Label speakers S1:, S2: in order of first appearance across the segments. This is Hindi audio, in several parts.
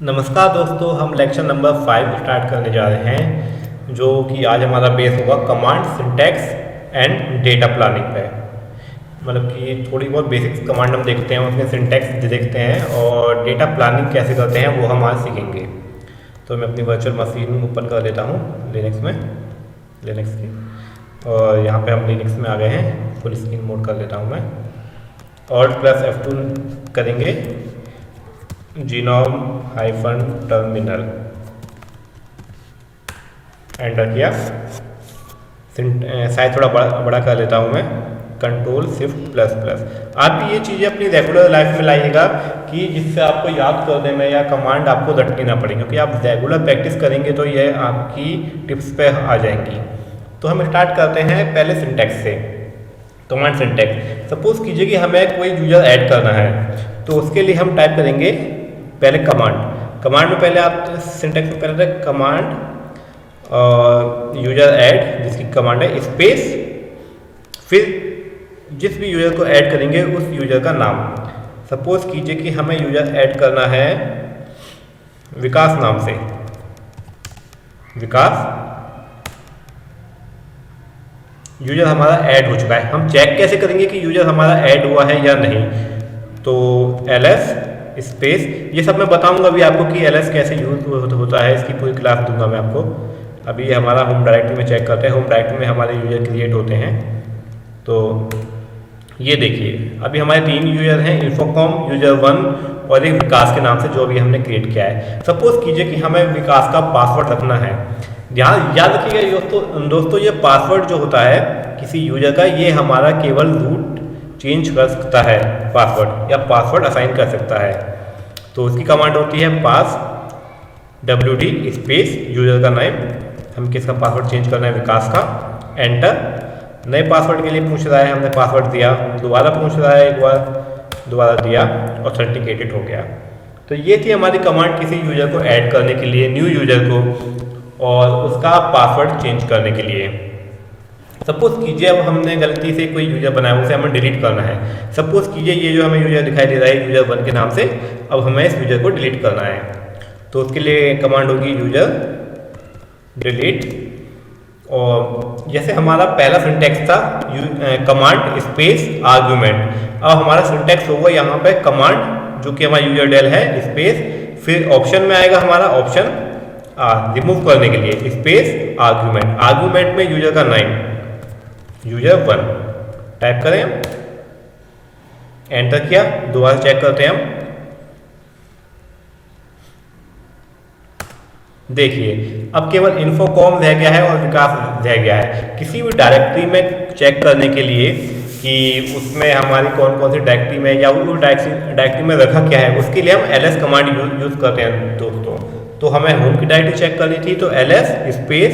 S1: नमस्कार दोस्तों, हम लेक्चर नंबर 5 स्टार्ट करने जा रहे हैं जो कि आज हमारा बेस होगा command syntax and data planning पे। मतलब कि थोड़ी बहुत बेसिक्स कमांड हम देखते हैं, उसमें सिंटैक्स देखते हैं और डेटा प्लानिंग कैसे करते हैं वो हम आज सीखेंगे। तो मैं अपनी वर्चुअल मशीन ओपन कर लेता हूँ लिनक्स की, और यहाँ पे हम लिनक्स में आ गए हैं। फुल स्क्रीन मोड कर लेता हूँ मैं, Alt+F2 करेंगे, GNOME-टर्मिनल एंटर किया। साइज थोड़ा बड़ा कर लेता हूँ मैं, Ctrl+Shift++। आप भी ये चीज़ें अपनी रेगुलर लाइफ में लाइएगा कि जिससे आपको याद करने में या कमांड आपको रटनी ना पड़े, क्योंकि आप रेगुलर प्रैक्टिस करेंगे तो ये आपकी टिप्स पे आ जाएंगी। तो हम स्टार्ट करते हैं पहले सिंटैक्स से। कमांड सिंटैक्स, सपोज कीजिए कि हमें कोई यूजर ऐड करना है, तो उसके लिए हम टाइप करेंगे पहले कमांड में पहले आप सिंटैक्स में पहले कमांड यूजर ऐड, जिसकी कमांड है स्पेस, फिर जिस भी यूजर को ऐड करेंगे उस यूजर का नाम। सपोज कीजिए कि हमें यूजर ऐड करना है विकास नाम से। विकास यूजर हमारा ऐड हो चुका है। हम चेक कैसे करेंगे कि यूजर हमारा ऐड हुआ है या नहीं? तो ls स्पेस, ये सब मैं बताऊंगा अभी आपको कि ls कैसे यूज होता है, इसकी पूरी क्लास दूंगा मैं आपको। अभी हमारा होम डायरेक्टरी में चेक करते हैं। होम डायरेक्टरी में हमारे यूजर क्रिएट होते हैं। तो ये देखिए, अभी हमारे 3 यूजर हैं, इन्फोकॉम, यूजर1 और एक विकास के नाम से, जो अभी हमने क्रिएट किया है। सपोज कीजिए कि हमें विकास का पासवर्ड रखना है। ध्यान याद रखिएगा दोस्तों, ये पासवर्ड जो होता है किसी यूजर का, ये हमारा केवल रूट चेंज कर सकता है पासवर्ड, या पासवर्ड असाइन कर सकता है। तो उसकी कमांड होती है पास wd स्पेस यूजर का नाम, हम किसका पासवर्ड चेंज करना है, विकास का, एंटर। नए पासवर्ड के लिए पूछ रहा है, हमने पासवर्ड दिया, दोबारा पूछ रहा है, एक बार दोबारा दिया, ऑथेंटिकेटेड हो गया। तो ये थी हमारी कमांड किसी यूजर को ऐड करने के लिए, न्यू यूजर को, और उसका पासवर्ड चेंज करने के लिए। सपोज कीजिए अब हमने गलती से कोई यूजर बनाया, उसे हमें डिलीट करना है। सपोज कीजिए ये जो हमें यूजर दिखाई दे रहा है यूजर1 के नाम से, अब हमें इस यूजर को डिलीट करना है। तो उसके लिए कमांड होगी यूजर डिलीट। और जैसे हमारा पहला सिंटैक्स था कमांड स्पेस आर्गुमेंट, अब हमारा सिंटैक्स होगा यहाँ पे कमांड जो कि हमारा यूजर डेल है स्पेस, फिर ऑप्शन में आएगा हमारा ऑप्शन रिमूव करने के लिए स्पेस आर्गुमेंट। आर्गुमेंट में यूजर का नाम यूजर1 टाइप करें, एंटर किया, दोबारा चेक करते हैं हम। देखिए अब केवल इन्फोकॉम रह गया है और विकास रह गया है। किसी भी डायरेक्टरी में चेक करने के लिए कि उसमें हमारी कौन कौन सी डायरेक्टरी में या वो डायरेक्टरी में रखा क्या है, उसके लिए हम ls कमांड यूज करते हैं दोस्तों। तो हमें होम की डायरेक्टरी चेक करनी थी, तो ls space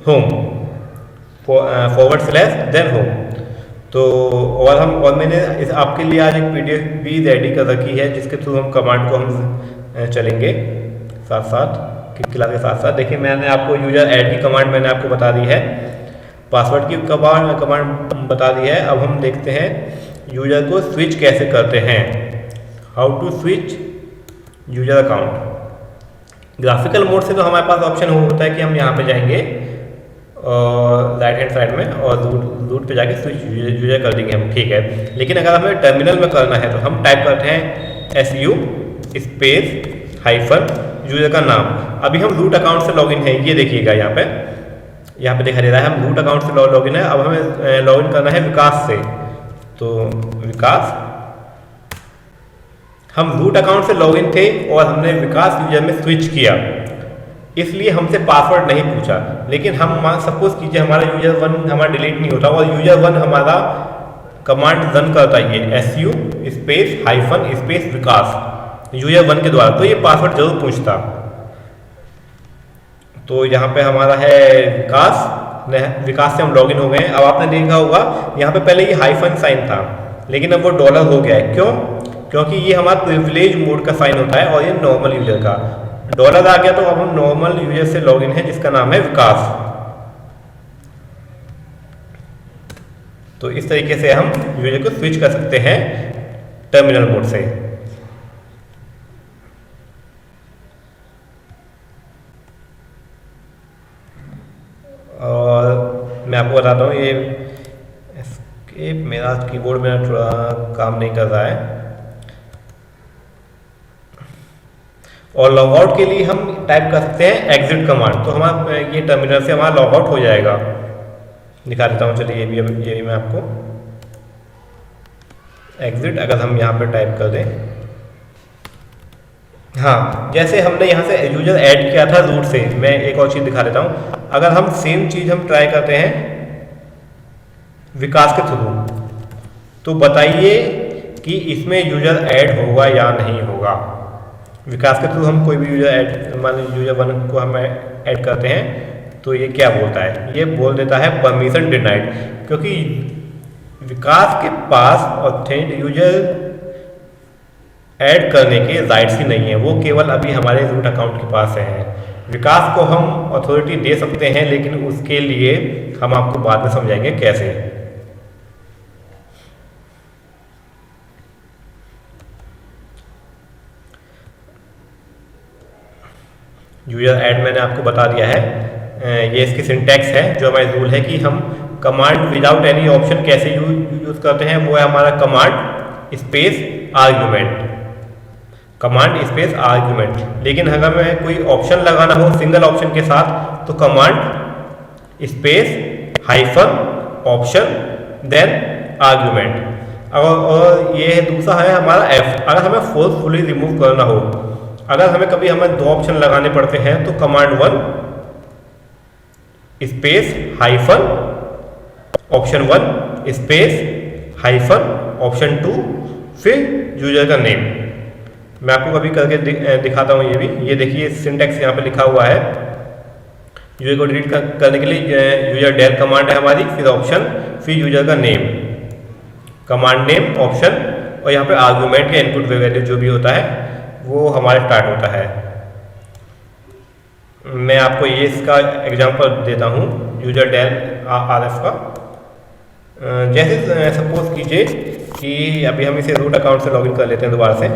S1: home /then home. तो और मैंने आपके लिए आज एक PDF भी रेडी कर रखी है, जिसके थ्रू हम कमांड को हम चलेंगे साथ साथ क्लास के साथ साथ। देखिए मैंने आपको यूजर ऐड की कमांड मैंने आपको बता दी है, पासवर्ड की कमांड बता दी है। अब हम देखते हैं यूजर को स्विच कैसे करते हैं, how to switch user account. Graphical mode से तो हमारे पास ऑप्शन होता है कि हम यहाँ पे जाएंगे और राइट हैंड साइड में और रूट पे जाके स्विच यूजर कर देंगे हम, ठीक है। लेकिन अगर हमें टर्मिनल में करना है तो हम टाइप करते हैं su स्पेस हाइफन यूजर का नाम। अभी हम रूट अकाउंट से लॉगिन है, ये देखिएगा यहाँ पे दिखाई दे रहा है हम रूट अकाउंट से लॉगिन है। अब हमें लॉगिन करना है विकास से, तो विकास, हम रूट अकाउंट से लॉगिन थे और हमने विकास यूजर में स्विच किया, इसलिए हमसे पासवर्ड नहीं पूछा। लेकिन हम सपोज कीजिए हमारा यूजर1 हमारा डिलीट नहीं होता और यूजर1 हमारा कमांड रन करता है su स्पेस हाइफन स्पेस विकास यूजर1 के द्वारा, तो ये पासवर्ड जरूर पूछता। तो यहाँ पे हमारा है विकास से हम लॉगिन हो गए। अब आपने देखा होगा यहाँ पे पहले ये हाइफन साइन था, लेकिन अब वो डॉलर हो गया है। क्यों? क्योंकि ये हमारा प्रिविलेज मोड का साइन होता है और ये नॉर्मल यूजर का डॉलर आ गया। तो अब हम नॉर्मल यूजर से लॉगिन है जिसका नाम है विकास। तो इस तरीके से हम यूजर को स्विच कर सकते हैं टर्मिनल मोड से। आपको बताता हूँ, ये एस्केप मेरा कीबोर्ड मेरा थोड़ा काम नहीं कर रहा है। और लॉग आउट के लिए हम टाइप कर सकते हैं एग्जिट कमांड, तो हमारा ये टर्मिनल से हमारा लॉग आउट हो जाएगा। दिखा देता हूँ, चलिए ये भी मैं आपको एग्जिट अगर हम यहाँ पे टाइप कर दें, हाँ जैसे हमने यहाँ से यूजर ऐड किया था रूट से। मैं एक और चीज़ दिखा देता हूँ, अगर हम सेम चीज़ हम ट्राई करते हैं विकास के थ्रू, तो बताइए कि इसमें यूजर ऐड होगा या नहीं होगा। विकास के थ्रू हम कोई भी यूजर ऐड, मान लीजिए यूजर 1 को हम ऐड करते हैं, तो ये क्या बोलता है, ये बोल देता है परमिशन डिनाइड, क्योंकि विकास के पास ऑथेंटिक यूजर ऐड करने के राइट्स ही नहीं है, वो केवल अभी हमारे रूट अकाउंट के पास है। विकास को हम अथॉरिटी दे सकते हैं, लेकिन उसके लिए हम आपको बाद में समझाएंगे कैसे। यूजर ऐड मैंने आपको बता दिया है, ये इसकी सिंटैक्स है। जो हमारी रूल है कि हम कमांड विदाउट एनी ऑप्शन कैसे यूज करते हैं, वो है हमारा command space argument, command space argument. लेकिन अगर मैं कोई ऑप्शन लगाना हो सिंगल ऑप्शन के साथ, तो command space hyphen option then argument. और ये दूसरा है हमारा एफ, अगर हमें फोर्सफुली रिमूव करना हो, अगर हमें कभी हमें 2 ऑप्शन लगाने पड़ते हैं, तो command 1 space hyphen option 1 space hyphen option 2 फिर यूजर का नेम। मैं आपको कभी करके दिखाता हूँ ये भी। ये देखिए सिंटैक्स यहाँ पे लिखा हुआ है। यूजर को डिलीट करने के लिए यूजर डेल कमांड है हमारी, फिर ऑप्शन, फिर यूजर का नेम, कमांड नेम ऑप्शन, और यहाँ पे आर्गूमेंट या इनपुट वैल्यू जो भी होता है वो हमारे स्टार्ट होता है। मैं आपको ये इसका एग्जांपल देता हूँ यूजर डेल RF का। जैसे सपोज कीजिए कि अभी हम इसे रूट अकाउंट से लॉगिन कर लेते हैं दोबारा से।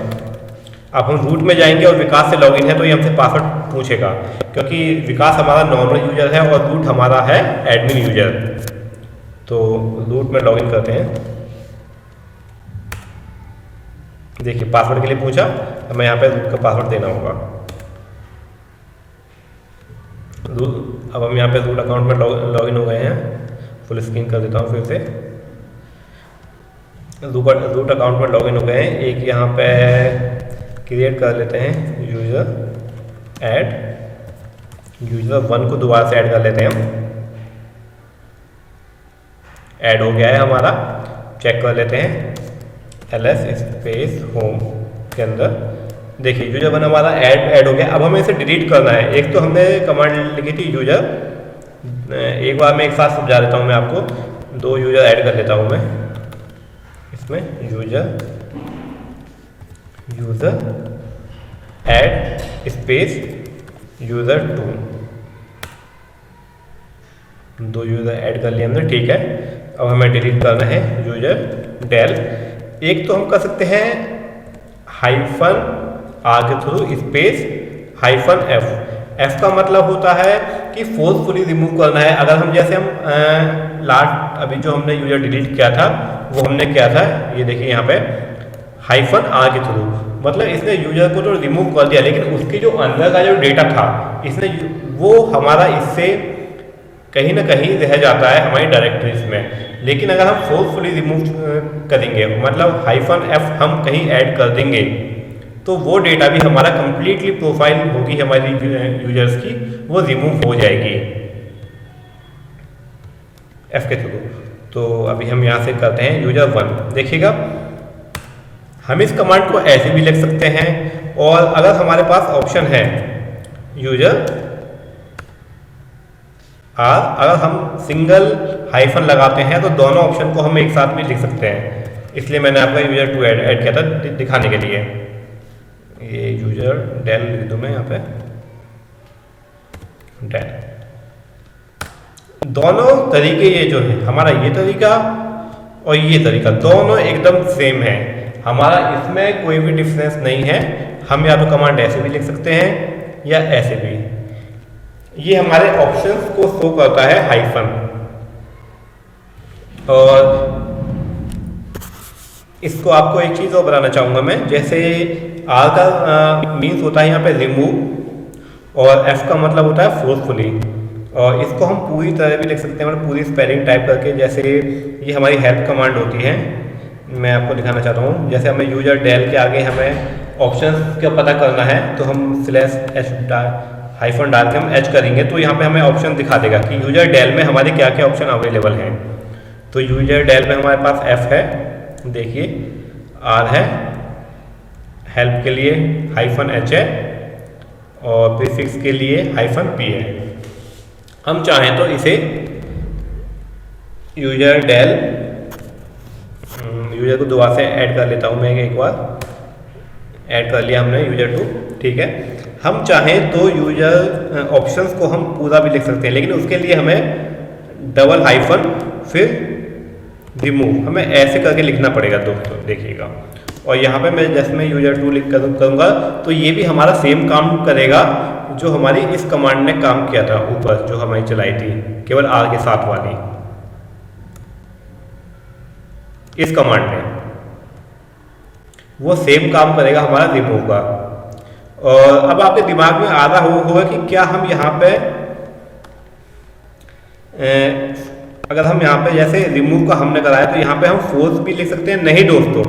S1: अब हम रूट में जाएंगे और विकास से लॉगिन है, तो ये हमसे पासवर्ड पूछेगा, क्योंकि विकास हमारा नॉर्मल यूजर है और रूट हमारा है एडमिन यूजर। तो रूट में लॉगिन करते हैं। देखिए पासवर्ड के लिए पूछा, हमें यहाँ पे रूट का पासवर्ड देना होगा। अब हम यहाँ पे रूट अकाउंट में लॉगिन हो गए हैं। फुल स्क्रीन कर देता हूँ फिर से। रूट अकाउंट में लॉगिन हो गए हैं। एक यहाँ पे क्रिएट कर लेते हैं यूजर ऐड, यूजर 1 को दोबारा से ऐड कर लेते हैं हम। ऐड हो गया है हमारा, चेक कर लेते हैं ls स्पेस होम के अंदर। देखिए यूजर 1 हमारा ऐड हो गया। अब हमें इसे डिलीट करना है। एक तो हमने कमांड लिखी थी यूजर, एक बार मैं एक साथ समझा देता हूँ मैं आपको। 2 यूजर ऐड कर लेता हूँ मैं इसमें, user add space user 2 user add कर लिया हमने, ठीक है। अब हमें डिलीट करना है यूजर डेल। एक तो हम कर सकते हैं हाइफन आर के थ्रू स्पेस हाइफन एफ का मतलब होता है कि फोर्सफुली रिमूव करना है। अगर हम जैसे हम लास्ट अभी जो हमने यूजर डिलीट किया था वो हमने किया था, ये देखिए यहाँ पे हाइफन आर के थ्रू, मतलब इसने यूजर को तो रिमूव कर दिया, लेकिन उसके जो अंदर का जो डेटा था इसने वो हमारा इससे कहीं ना कहीं रह जाता है हमारी डायरेक्टरीज में। लेकिन अगर हम फोर्सफुली रिमूव करेंगे, मतलब हाइफन एफ हम कहीं ऐड कर देंगे, तो वो डेटा भी हमारा कंप्लीटली प्रोफाइल होगी हमारी यूजर्स की, वो रिमूव हो जाएगी एफ के थ्रू। तो अभी हम यहाँ से करते हैं यूजर 1। देखिएगा हम इस कमांड को ऐसे भी लिख सकते हैं, और अगर हमारे पास ऑप्शन है यूजर आर, अगर हम सिंगल हाइफन लगाते हैं तो दोनों ऑप्शन को हम एक साथ भी लिख सकते हैं। इसलिए मैंने आपका यूजर 2 ऐड किया था दिखाने के लिए। ये यूजर डेल लिख दूँ मैं यहाँ पे, डेल। दोनों तरीके ये जो है हमारा, ये तरीका और ये तरीका, दोनों एकदम सेम है। हमारा इसमें कोई भी डिफरेंस नहीं है। हम या तो कमांड ऐसे भी लिख सकते हैं या ऐसे भी। ये हमारे ऑप्शंस को शो करता है हाइफन, और इसको आपको एक चीज़ और बताना चाहूँगा मैं, जैसे आर का मीन्स होता है यहाँ पे रिमूव और एफ का मतलब होता है फोर्सफुली। और इसको हम पूरी तरह भी लिख सकते हैं, मतलब पूरी स्पेलिंग टाइप करके। जैसे ये हमारी हेल्प कमांड होती है, मैं आपको दिखाना चाहता हूँ। जैसे हमें यूजर डेल के आगे हमें ऑप्शंस का पता करना है तो हम /h हाइफन डाल के हम एच करेंगे तो यहाँ पे हमें ऑप्शन दिखा देगा कि यूजर डेल में हमारे क्या क्या ऑप्शन अवेलेबल हैं। तो यूजर डेल में हमारे पास एफ है, देखिए, आर है, हेल्प के लिए -h है और प्रीफिक्स के लिए -p है। हम चाहें तो इसे यूजर डेल, यूजर को दोबारा से ऐड कर लेता हूं मैं, एक बार ऐड कर लिया हमने यूजर टू, ठीक है। हम चाहें तो यूजर ऑप्शंस को हम पूरा भी लिख सकते हैं, लेकिन उसके लिए हमें डबल हाइफन फिर रिमूव हमें ऐसे करके लिखना पड़ेगा दोस्तों, देखिएगा। और यहाँ पे मैं जैसे मैं यूजर टू लिख करूँगा तो ये भी हमारा सेम काम करेगा जो हमारी इस कमांड ने काम किया था ऊपर, जो हमारी चलाई थी केवल आर के साथ वाली, इस कमांड ने वो सेम काम करेगा हमारा रिमूव का। और अब आपके दिमाग में आ रहा होगा कि क्या हम यहाँ पे अगर हम यहाँ पे जैसे रिमूव का हमने कराया तो यहाँ पे हम फोर्स भी लिख सकते हैं। नहीं दोस्तों,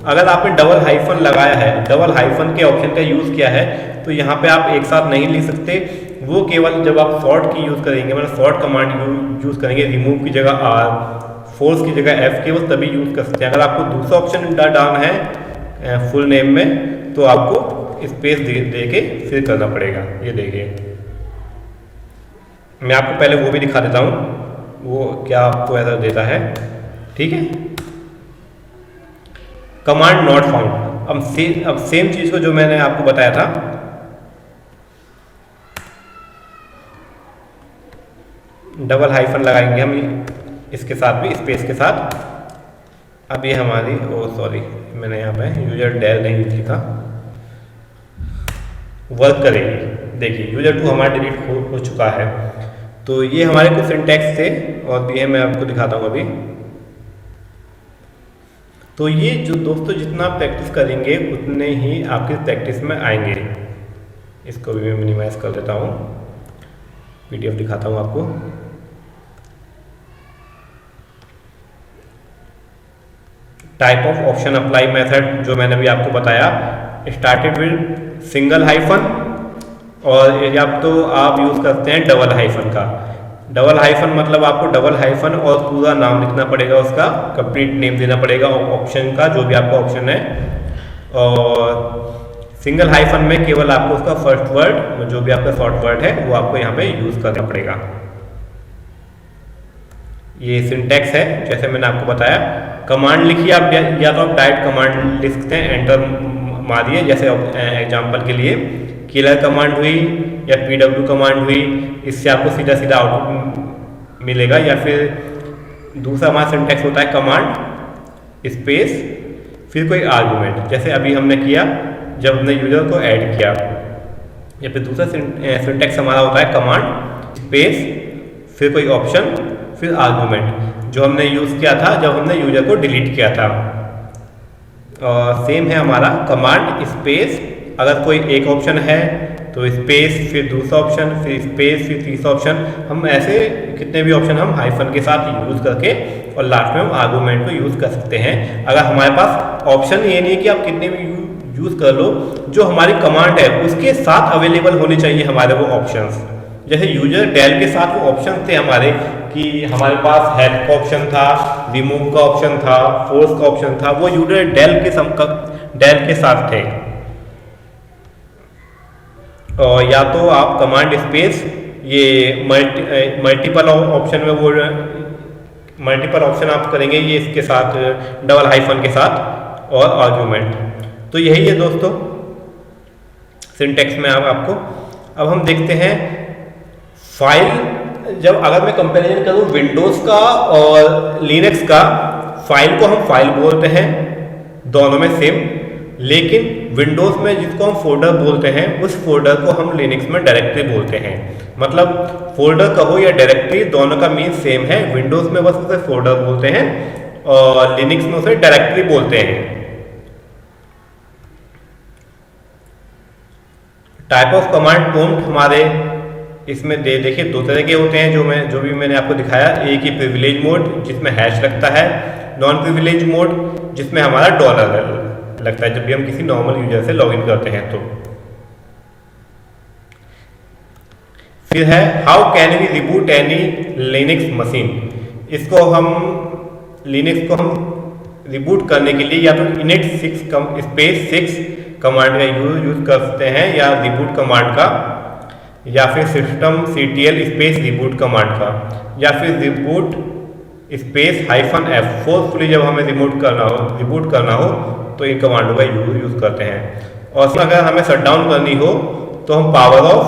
S1: अगर आपने डबल हाइफन लगाया है, डबल हाइफन के ऑप्शन का यूज़ किया है तो यहाँ पे आप एक साथ नहीं लिख सकते। वो केवल जब आप सॉर्ट की यूज़ करेंगे, मतलब सॉर्ट कमांड यूज़ करेंगे, रिमूव की जगह आर, फोर्स की जगह एफ, केवल तभी यूज़ कर सकते हैं। अगर आपको दूसरा ऑप्शन डालना है फुल नेम में तो आपको स्पेस दे के फिर करना पड़ेगा। ये देखिए, मैं आपको पहले वो भी दिखा देता हूँ वो क्या आपको ऐसा देता है, ठीक है। कमांड नॉट फाउंड, अब सेम चीज को जो मैंने आपको बताया था, डबल हाइफन लगाएंगे हम इसके साथ भी, स्पेस के साथ। अब ये हमारी, ओ सॉरी, मैंने यहाँ पे यूजर डेल नहीं लिखा, वर्क करेगी। देखिए यूजर टू हमारा डिलीट हो चुका है। तो ये हमारे कुछ सिंटैक्स थे और भी है, मैं आपको दिखाता हूँ अभी। तो ये जो दोस्तों जितना प्रैक्टिस करेंगे उतने ही आपकी प्रैक्टिस में आएंगे। इसको भी मैं मिनिमाइज कर देता हूँ, पीडीएफ दिखाता हूँ आपको। Type of option apply method जो मैंने भी आपको बताया, स्टार्टेड विद सिंगल हाइफन, और या तो आप यूज़ करते हैं डबल हाइफन का। डबल हाइफन मतलब आपको डबल हाइफन और पूरा नाम लिखना पड़ेगा, उसका कंप्लीट नेम देना पड़ेगा ऑप्शन का, जो भी आपका ऑप्शन है। और सिंगल हाइफन में केवल आपको उसका फर्स्ट वर्ड, जो भी आपका शॉर्ट वर्ड है, वो आपको यहाँ पे यूज़ करना पड़ेगा। ये सिंटैक्स है जैसे मैंने आपको बताया। कमांड लिखिए आप, या तो आप डायरेक्ट कमांड लिख सकते हैं, एंटर मारिए। जैसे एग्जांपल के लिए किलर कमांड हुई या pw कमांड हुई, इससे आपको सीधा सीधा आउटपुट मिलेगा। या फिर दूसरा हमारा सिंटैक्स होता है कमांड स्पेस फिर कोई आर्गुमेंट, जैसे अभी हमने किया जब हमने यूजर को ऐड किया। या फिर दूसरा सिंटैक्स हमारा होता है कमांड स्पेस फिर कोई ऑप्शन फिर आर्गुमेंट, जो हमने यूज़ किया था जब हमने यूजर को डिलीट किया था। और सेम है हमारा कमांड स्पेस, अगर कोई एक ऑप्शन है तो स्पेस फिर दूसरा ऑप्शन फिर स्पेस फिर तीसरा ऑप्शन। हम ऐसे कितने भी ऑप्शन हम हाइफन के साथ यूज़ करके और लास्ट में हम आर्गुमेंट को यूज़ कर सकते हैं। अगर हमारे पास ऑप्शन ये नहीं है कि आप कितने भी यूज़ कर लो, जो हमारी कमांड है उसके साथ अवेलेबल होने चाहिए हमारे वो ऑप्शंस। जैसे यूजर डेल के साथ वो ऑप्शन थे हमारे, कि हमारे पास हेल्प का ऑप्शन था, रिमूव का ऑप्शन था, फोर्स का ऑप्शन था, वो यूजर डेल के साथ थे। और या तो आप कमांड स्पेस, ये मल्टीपल ऑप्शन में वो मल्टीपल ऑप्शन आप करेंगे ये इसके साथ डबल हाइफन के साथ और आर्गुमेंट। तो यही है दोस्तों सिंटैक्स में आपको। अब हम देखते हैं फाइल, जब अगर मैं कंपैरिजन करूं विंडोज़ का और लिनक्स का, फाइल को हम फाइल बोलते हैं दोनों में सेम, लेकिन विंडोज़ में जिसको हम फोल्डर बोलते हैं उस फोल्डर को हम लिनक्स में डायरेक्टरी बोलते हैं। मतलब फोल्डर कहो या डायरेक्टरी, दोनों का मीन सेम है। विंडोज़ में बस उसे फोल्डर बोलते हैं और लिनक्स में उसे डायरेक्टरी बोलते हैं। टाइप ऑफ कमांड प्रॉम्प्ट हमारे इसमें देखिए दो तरह के होते हैं, जो भी मैंने आपको दिखाया। एक ही प्रिविलेज मोड जिसमें हैश लगता है, नॉन प्रिविलेज मोड जिसमें हमारा डॉलर लगता है जब भी हम किसी नॉर्मल यूजर से लॉगिन करते हैं। तो फिर है how can we reboot any Linux machine. इसको हम लिनक्स को हम रिबूट करने के लिए या तो इनिट 6 कमांड का यूज कर सकते हैं, या रिबूट कमांड का, या फिर systemctl स्पेस रिबूट कमांड का, या फिर रिबूट स्पेस -f। फोर्सफुली जब हमें रिबूट करना हो तो इन कमांडों का यूज करते हैं। और अगर हमें शट डाउन करनी हो तो हम पावर ऑफ,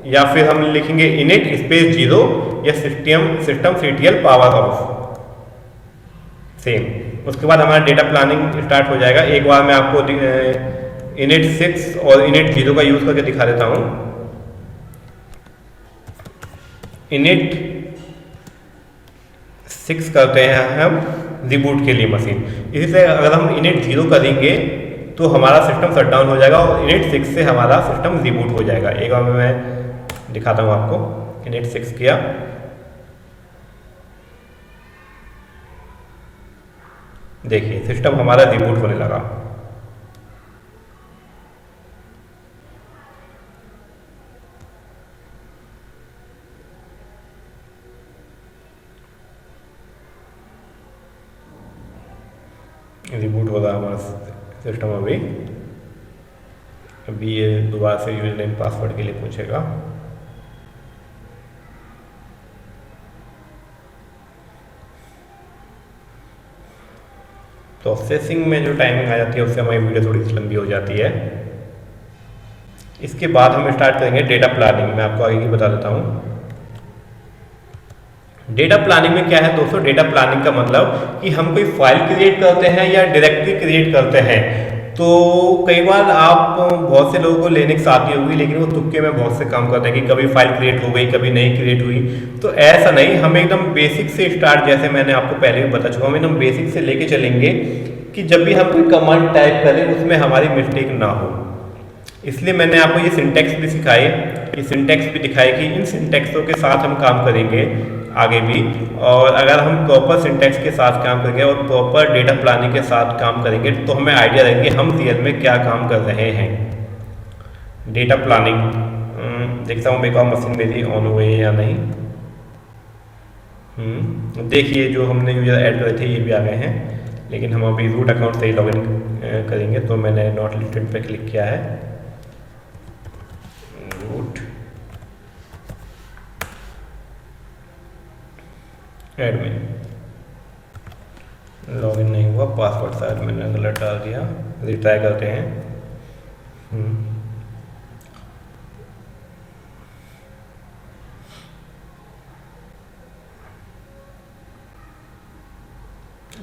S1: या फिर हम लिखेंगे इनिट स्पेस 0 या systemctl पावर ऑफ, सेम। उसके बाद हमारा डेटा प्लानिंग स्टार्ट हो जाएगा। एक बार मैं आपको इनिट 6 और इनिट 0 का यूज करके दिखा देता हूँ। इनिट 6 करते हैं हम रिबूट के लिए मशीन। इसी से अगर हम इनिट 0 करेंगे तो हमारा सिस्टम शट डाउन हो जाएगा और इनिट 6 से हमारा सिस्टम रिबूट हो जाएगा। एक बार मैं दिखाता हूँ आपको। इनिट 6 किया, देखिए सिस्टम हमारा रिबूट होने लगा। रिबूट हो रहा है हमारा सिस्टम। अभी ये दोबारा से यूजर नेम पासवर्ड के लिए पूछेगा। प्रोसेसिंग में जो टाइमिंग आ जाती है उससे हमारी वीडियो थोड़ी सी लंबी हो जाती है। इसके बाद हम स्टार्ट करेंगे डेटा प्लानिंग। मैं आपको आगे की बता देता हूँ। डेटा प्लानिंग में क्या है दोस्तों, डेटा प्लानिंग का मतलब कि हम कोई फाइल क्रिएट करते हैं या डायरेक्टरी क्रिएट करते हैं। तो कई बार आप बहुत से लोगों को लिनक्स आती होगी, लेकिन वो तुक्के में बहुत से काम करते हैं कि कभी फाइल क्रिएट हो गई, कभी नहीं क्रिएट हुई। तो ऐसा नहीं, हम एकदम बेसिक से स्टार्ट, जैसे मैंने आपको पहले भी बता चुका हूँ, हम एकदम बेसिक से लेके चलेंगे कि जब भी हम कोई कमांड टाइप करें उसमें हमारी मिस्टेक ना हो। इसलिए मैंने आपको ये सिंटेक्स भी सिखाए, ये सिंटेक्स भी दिखाए कि इन सिंटेक्सों के साथ हम काम करेंगे आगे भी। और अगर हम प्रॉपर सिंटेक्स के साथ काम करेंगे और प्रॉपर डेटा प्लानिंग के साथ काम करेंगे तो हमें आइडिया रहेगा कि हम रियल में क्या काम कर रहे हैं। डेटा प्लानिंग देखता हूँ बेकार मशीन मेरी ऑन हुई है या नहीं। देखिए जो हमने यूजर ऐड करे थे ये भी आ गए हैं, लेकिन हम अभी रूट अकाउंट से ही लॉगिन करेंगे। तो मैंने नॉट लिस्टेड पे क्लिक किया है। रूट एडमिन, लॉगिन नहीं हुआ, पासवर्ड शायद मैंने गलत डाल दिया। रिट्राई करते हैं।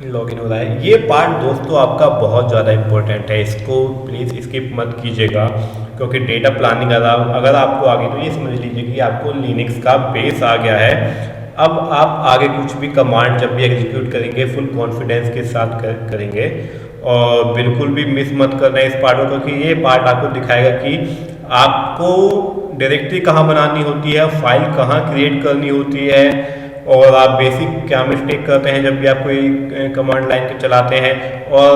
S1: लॉगिन हो रहा है। ये पार्ट दोस्तों आपका बहुत ज़्यादा इम्पोर्टेंट है, इसको प्लीज़ स्किप मत कीजिएगा। क्योंकि डेटा प्लानिंग अगर आपको आगे, तो ये समझ लीजिए कि आपको लिनक्स का बेस आ गया है। अब आप आगे कुछ भी कमांड जब भी एग्जीक्यूट करेंगे फुल कॉन्फिडेंस के साथ करेंगे। और बिल्कुल भी मिस मत करना है इस पार्ट को, क्योंकि ये पार्ट आपको दिखाएगा कि आपको डायरेक्टरी कहाँ बनानी होती है, फाइल कहाँ क्रिएट करनी होती है, और आप बेसिक क्या मिस्टेक करते हैं जब भी आप कोई कमांड लाइन चलाते हैं, और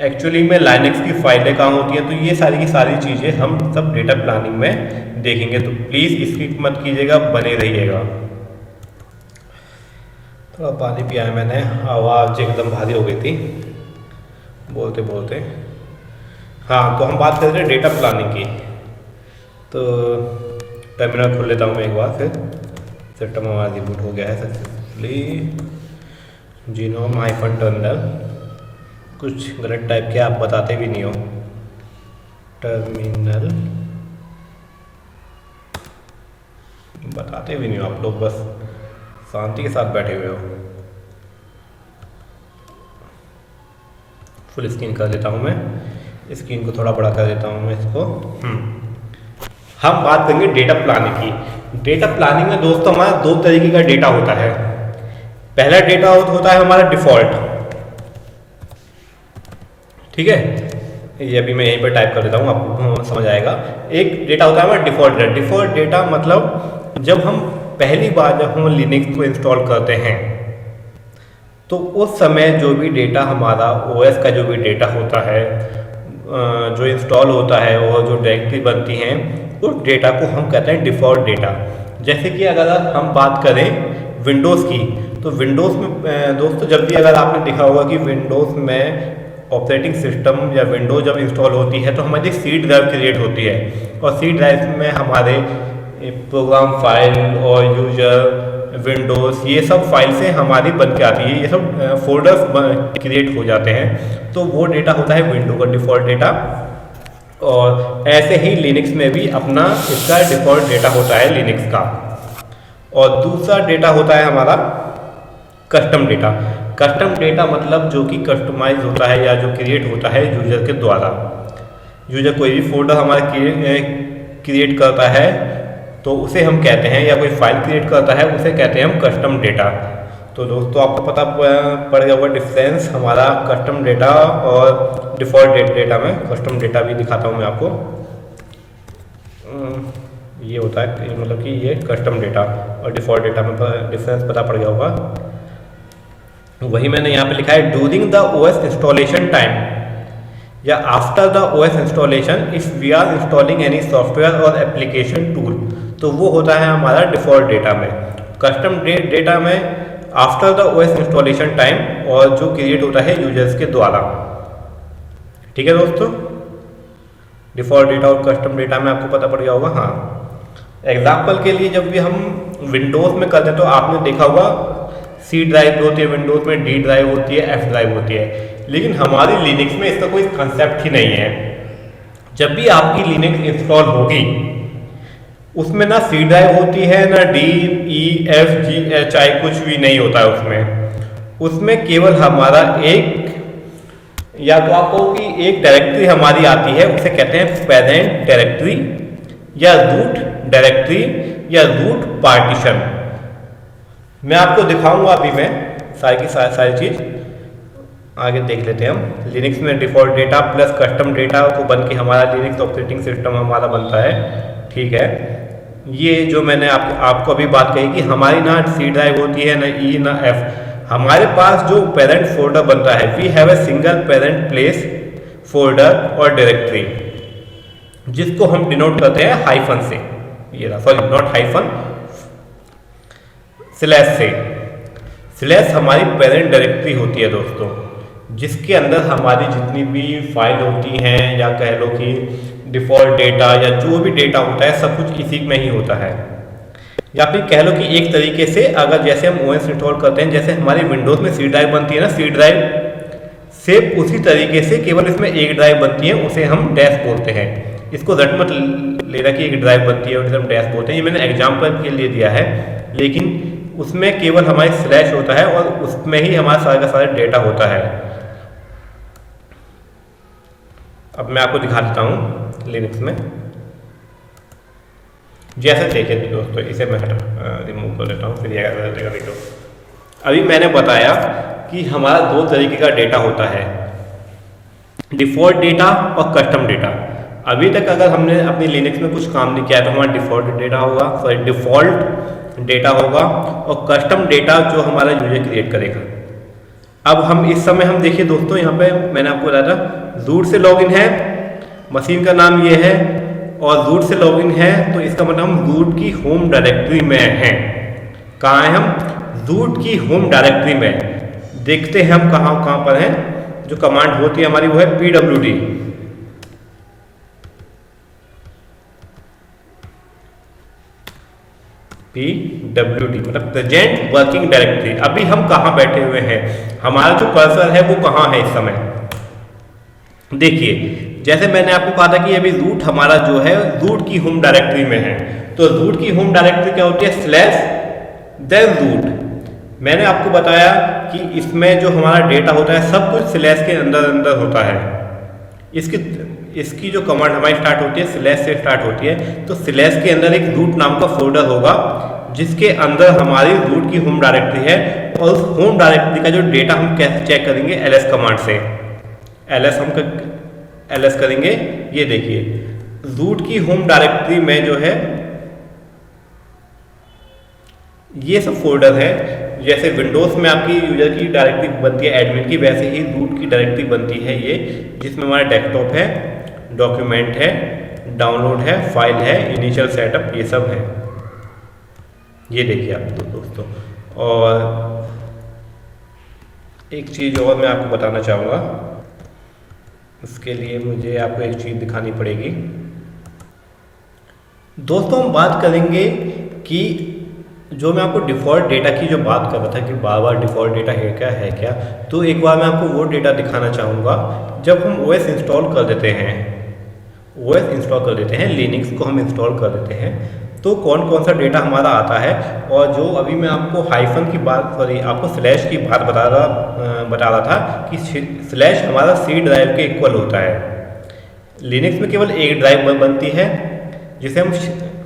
S1: एक्चुअली में लाइनक्स की फाइलें कहाँ होती हैं। तो ये सारी की सारी चीज़ें हम सब डेटा प्लानिंग में देखेंगे। तो प्लीज़ स्किप मत कीजिएगा, बने रहिएगा। थोड़ा पानी पिया है मैंने, आवाज़ एकदम भारी हो गई थी बोलते बोलते। हाँ, तो हम बात कर रहे हैं डेटा प्लानिंग की। तो टर्मिनल खोल लेता हूँ मैं एक बार, फिर सिस्टम हमारा रिबूट हो गया है सक्सेसफुली। जीनोम हाइफन टर्मिनल, कुछ गलत टाइप के आप बताते भी नहीं हो। टर्मिनल बताते भी नहीं हो आप लोग, बस शांति के साथ बैठे हुए हो। फुल स्क्रीन कर देता हूँ मैं। स्क्रीन को थोड़ा बड़ा कर देता हूँ मैं इसको। हम बात करेंगे डेटा प्लानिंग की। डेटा प्लानिंग में दोस्तों हमारा दो तरीके का डेटा होता है। पहला डेटा होता है हमारा डिफ़ॉल्ट, ठीक है, ये अभी मैं यहीं पर टाइप कर देता हूँ, आपको समझ आएगा। एक डेटा होता है हमारा डिफ़ॉल्ट डेटा। डिफ़ॉल्ट डेटा मतलब जब हम पहली बार जब हम लिनक्स को इंस्टॉल करते हैं तो उस समय जो भी डेटा हमारा ओएस का जो भी डेटा होता है जो इंस्टॉल होता है और जो डायरेक्टरी बनती हैं उस डेटा को हम कहते हैं डिफ़ॉल्ट डेटा। जैसे कि अगर हम बात करें विंडोज़ की, तो विंडोज़ में दोस्तों जब भी अगर आपने देखा होगा कि विंडोज़ में ऑपरेटिंग सिस्टम या विंडोज जब इंस्टॉल होती है तो हमारी सी ड्राइव क्रिएट होती है और सी ड्राइव में हमारे प्रोग्राम फाइल और यूजर विंडोज़ ये सब फाइल से हमारी बन के आती है, ये सब फोल्डर्स क्रिएट हो जाते हैं। तो वो डेटा होता है विंडो का डिफ़ॉल्ट डेटा। और ऐसे ही लिनक्स में भी अपना इसका डिफ़ॉल्ट डेटा होता है लिनक्स का। और दूसरा डेटा होता है हमारा कस्टम डेटा। कस्टम डेटा मतलब जो कि कस्टमाइज होता है या जो क्रिएट होता है यूजर के द्वारा। यूजर कोई भी फोल्डर हमारा क्रिएट करता है तो उसे हम कहते हैं, या कोई फाइल क्रिएट करता है उसे कहते हैं हम कस्टम डेटा। तो दोस्तों आपको पता पड़ गया होगा डिफरेंस हमारा कस्टम डेटा और डिफ़ॉल्ट डेटा में। कस्टम डेटा भी दिखाता हूँ मैं आपको। ये होता है मतलब कि ये कस्टम डेटा और डिफ़ॉल्ट डेटा में डिफरेंस पता पड़ गया होगा। वही मैंने यहाँ पे लिखा है during the OS installation time या after the OS installation if we are installing any software और एप्लीकेशन टूल, तो वो होता है हमारा डिफ़ॉल्ट डेटा में। कस्टम डेटा में after the OS installation time और जो क्रिएट होता है यूजर्स के द्वारा। ठीक है दोस्तों, डिफ़ॉल्ट डेटा और कस्टम डेटा में आपको पता पड़ गया होगा। हाँ, एग्जाम्पल के लिए जब भी हम विंडोज़ में करते हैं तो आपने देखा होगा सी ड्राइव होती है विंडोज़ में, डी ड्राइव होती है, एफ ड्राइव होती है। लेकिन हमारी लिनक्स में इसका कोई कंसेप्ट ही नहीं है। जब भी आपकी लिनक्स इंस्टॉल होगी उसमें ना सी ड्राइव होती है ना D E F G H I, कुछ भी नहीं होता है उसमें। उसमें केवल हमारा एक या तो आप कहो कि एक डायरेक्टरी हमारी आती है, उसे कहते हैं पेरेंट डायरेक्टरी या रूट डायरेक्टरी या रूट पार्टीशन। मैं आपको दिखाऊंगा अभी मैं सारी की सारी चीज़ आगे देख लेते हैं हम। लिनक्स में default data plus custom data को बन के हमारा लिनक्स ऑपरेटिंग सिस्टम हमारा बनता है। ठीक है, ये जो मैंने आपको अभी बात कही कि हमारी ना सी ड्राइव होती है ना ई ना एफ। हमारे पास जो पेरेंट फोल्डर बनता है we have a single parent place folder और डायरेक्टरी, जिसको हम डिनोट करते हैं हाइफन से। ये ना, सॉरी नॉट हाइफन, स्लैश से। स्लैश हमारी पेरेंट डायरेक्टरी होती है दोस्तों, जिसके अंदर हमारी जितनी भी फाइल होती हैं या कह लो कि डिफ़ॉल्ट डेटा या जो भी डेटा होता है सब कुछ इसी में ही होता है। या फिर कह लो कि एक तरीके से अगर जैसे हम ओएस इंस्टॉल करते हैं, जैसे हमारी विंडोज़ में सी ड्राइव बनती है ना, सी ड्राइव से उसी तरीके से केवल इसमें एक ड्राइव बनती है, उसे हम डैश बोलते हैं। इसको रट मत लेना कि एक ड्राइव बनती है और इसे हम डैश बोलते हैं। ये मैंने एग्जाम्पल के लिए दिया है, लेकिन उसमें केवल हमारी स्लैश होता है और उसमें ही हमारा सारा का सारा डेटा होता है। अब मैं आपको दिखा देता हूँ लिनक्स में। जैसे देखिए दोस्तों, इसे मैं रिमूव कर देता हूँ, फिर ये देखो। अभी मैंने बताया कि हमारा दो तरीके का डेटा होता है, डिफ़ॉल्ट डेटा और कस्टम डेटा। अभी तक अगर हमने अपनी लिनक्स में कुछ काम नहीं किया तो हमारा डिफ़ॉल्ट डेटा होगा, सॉरी डिफ़ॉल्ट डेटा होगा, और कस्टम डेटा जो हमारा यूजर क्रिएट करेगा। अब हम इस समय हम देखिए दोस्तों, यहाँ पे मैंने आपको बताया था रूट से लॉगिन है, मशीन का नाम ये है और रूट से लॉगिन है, तो इसका मतलब हम रूट की होम डायरेक्टरी में हैं। कहाँ हैं हम? रूट की होम डायरेक्टरी में। देखते हैं हम कहाँ पर हैं। जो कमांड होती है हमारी वो है pwd। pwd मतलब प्रेजेंट वर्किंग डायरेक्टरी। अभी हम कहाँ बैठे हुए हैं, हमारा जो कर्सर है वो कहाँ है इस समय। देखिए, जैसे मैंने आपको कहा था कि अभी रूट हमारा जो है रूट की होम डायरेक्टरी में है, तो रूट की होम डायरेक्टरी क्या होती है? Slash then root. मैंने आपको बताया कि इसमें जो हमारा डेटा होता है सब कुछ स्लैश के अंदर अंदर होता है। इसकी इसकी जो कमांड हमारी स्टार्ट होती है स्लैश से स्टार्ट होती है। तो स्लैश के अंदर एक रूट नाम का फोल्डर होगा जिसके अंदर हमारी रूट की होम डायरेक्टरी है, और उस होम डायरेक्टरी का जो डेटा हम कैसे चेक करेंगे ls कमांड से। ls करेंगे, ये देखिए रूट की होम डायरेक्टरी में जो है ये सब फोल्डर है। जैसे विंडोज में आपकी यूजर की डायरेक्टरी बनती है एडमिन की, वैसे ही रूट की डायरेक्टरी बनती है ये, जिसमें हमारा डेस्कटॉप है, डॉक्यूमेंट है, डाउनलोड है, फाइल है, इनिशियल सेटअप, ये सब है। ये देखिए आप दोस्तों। और एक चीज़ और मैं आपको बताना चाहूँगा, उसके लिए मुझे आपको एक चीज़ दिखानी पड़ेगी दोस्तों। हम बात करेंगे कि जो मैं आपको डिफ़ॉल्ट डेटा की जो बात कर रहा था कि बार बार डिफ़ॉल्ट डेटा है क्या, तो एक बार मैं आपको वो डेटा दिखाना चाहूँगा। जब हम OS इंस्टॉल कर देते हैं, लिनक्स को हम इंस्टॉल कर देते हैं, तो कौन कौन सा डेटा हमारा आता है। और जो अभी मैं आपको आपको स्लैश की बात बता रहा था कि स्लैश हमारा C ड्राइव के इक्वल होता है। लिनक्स में केवल एक ड्राइव बनती है जिसे हम